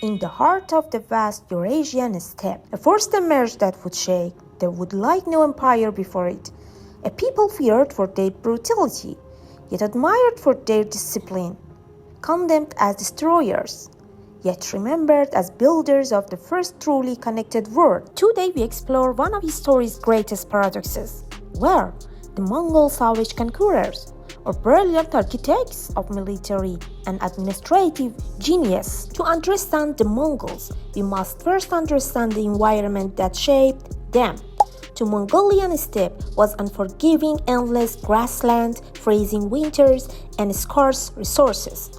In the heart of the vast Eurasian steppe, a force emerged that would shake the wood like no empire before it. A people feared for their brutality, yet admired for their discipline, condemned as destroyers, yet remembered as builders of the first truly connected world. Today we explore one of history's greatest paradoxes, where the Mongol savage conquerors or brilliant architects of military and administrative genius. To understand the Mongols, we must first understand the environment that shaped them. The Mongolian steppe was unforgiving, endless grassland, freezing winters, and scarce resources.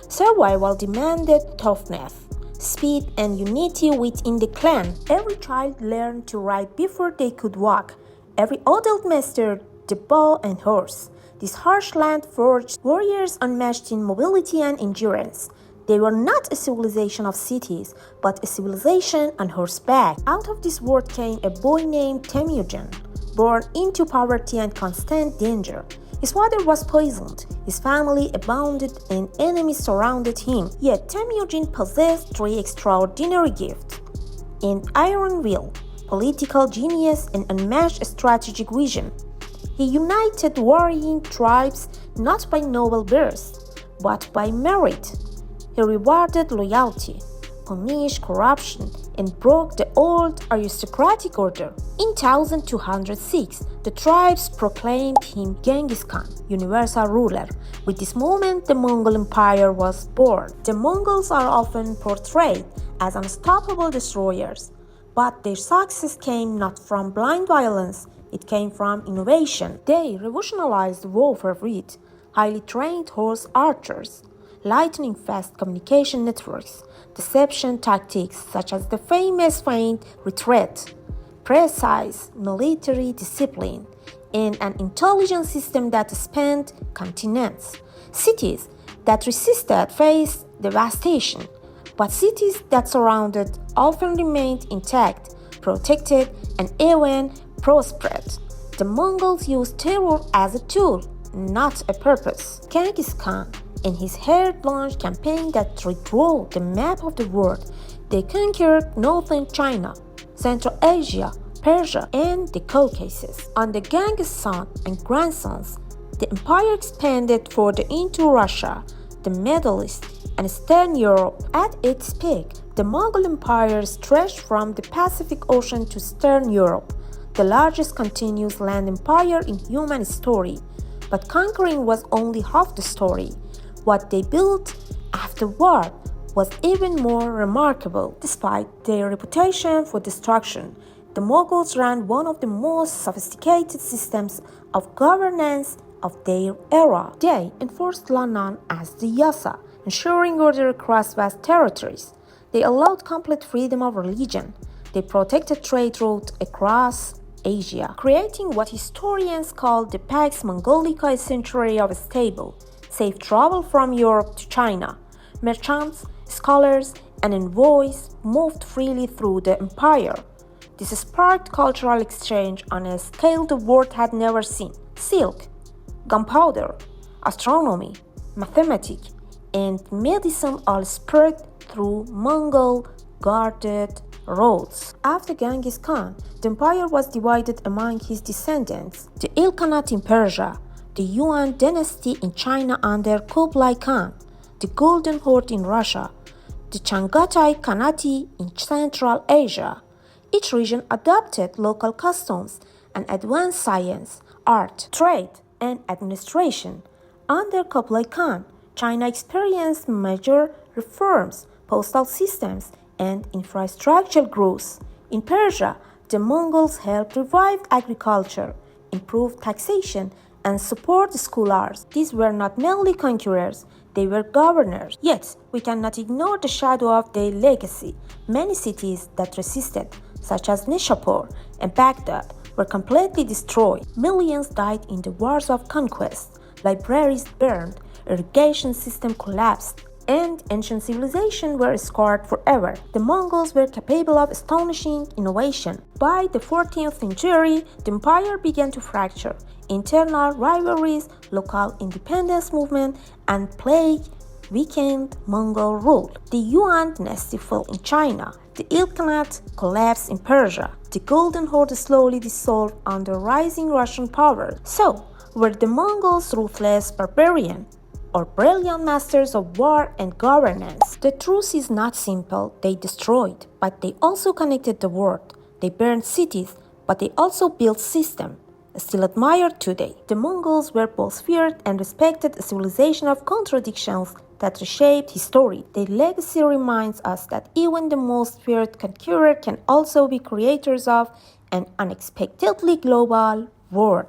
Survival demanded toughness, speed, and unity within the clan. Every child learned to ride before they could walk. Every adult mastered the bow and horse. This harsh land forged warriors unmatched in mobility and endurance. They were not a civilization of cities, but a civilization on horseback. Out of this world came a boy named Temujin, born into poverty and constant danger. His father was poisoned, his family abounded, and enemies surrounded him. Yet Temujin possessed three extraordinary gifts: an iron will, political genius, and unmatched strategic vision. He united warring tribes not by noble birth, but by merit. He rewarded loyalty, punished corruption, and broke the old aristocratic order. In 1206, the tribes proclaimed him Genghis Khan, universal ruler. With this moment, the Mongol Empire was born. The Mongols are often portrayed as unstoppable destroyers, but their success came not from blind violence. It came from innovation. They revolutionized warfare with highly trained horse archers, lightning-fast communication networks, deception tactics such as the famous feigned retreat, precise military discipline, and an intelligence system that spanned continents. Cities that resisted faced devastation, but cities that surrounded often remained intact, protected, and even prospered. The Mongols used terror as a tool, not a purpose. Genghis Khan and his hair-launched campaign that redrew the map of the world. They conquered northern China, Central Asia, Persia, and the Caucasus. Under Genghis Khan and grandsons, the empire expanded further into Russia, the Middle East, and Eastern Europe. At its peak, the Mongol Empire stretched from the Pacific Ocean to Eastern Europe, the largest continuous land empire in human history. But conquering was only half the story. What they built afterward was even more remarkable. Despite their reputation for destruction, the Mongols ran one of the most sophisticated systems of governance of their era. They enforced law known as the Yassa, ensuring order across vast territories. They allowed complete freedom of religion. They protected trade routes across Asia, creating what historians call the Pax Mongolica, a century of stable, safe travel from Europe to China. Merchants, scholars, and envoys moved freely through the empire. This sparked cultural exchange on a scale the world had never seen. Silk, gunpowder, astronomy, mathematics, and medicine all spread through Mongol guarded roads. After Genghis Khan, the empire was divided among his descendants: the Ilkhanate in Persia, the Yuan dynasty in China under Kublai Khan, the Golden Horde in Russia, the Chagatai Khanate in Central Asia. Each region adopted local customs and advanced science, art, trade, and administration. Under Kublai Khan, China experienced major reforms, postal systems, and infrastructural growth. In Persia, the Mongols helped revive agriculture, improve taxation, and support scholars. These were not merely conquerors, they were governors. Yet, we cannot ignore the shadow of their legacy. Many cities that resisted, such as Nishapur and Baghdad, were completely destroyed. Millions died in the wars of conquest. Libraries burned, irrigation system collapsed, and ancient civilizations were scarred forever. The Mongols were capable of astonishing innovation. By the 14th century, the empire began to fracture. Internal rivalries, local independence movement, and plague which weakened Mongol rule. The Yuan dynasty fell in China. The Ilkhanate collapsed in Persia. The Golden Horde slowly dissolved under rising Russian power. So, were the Mongols ruthless barbarian or brilliant masters of war and governance? The truth is not simple. They destroyed, but they also connected the world. They burned cities, but they also built systems, still admired today. The Mongols were both feared and respected, a civilization of contradictions that reshaped history. Their legacy reminds us that even the most feared conqueror can also be creators of an unexpectedly global world.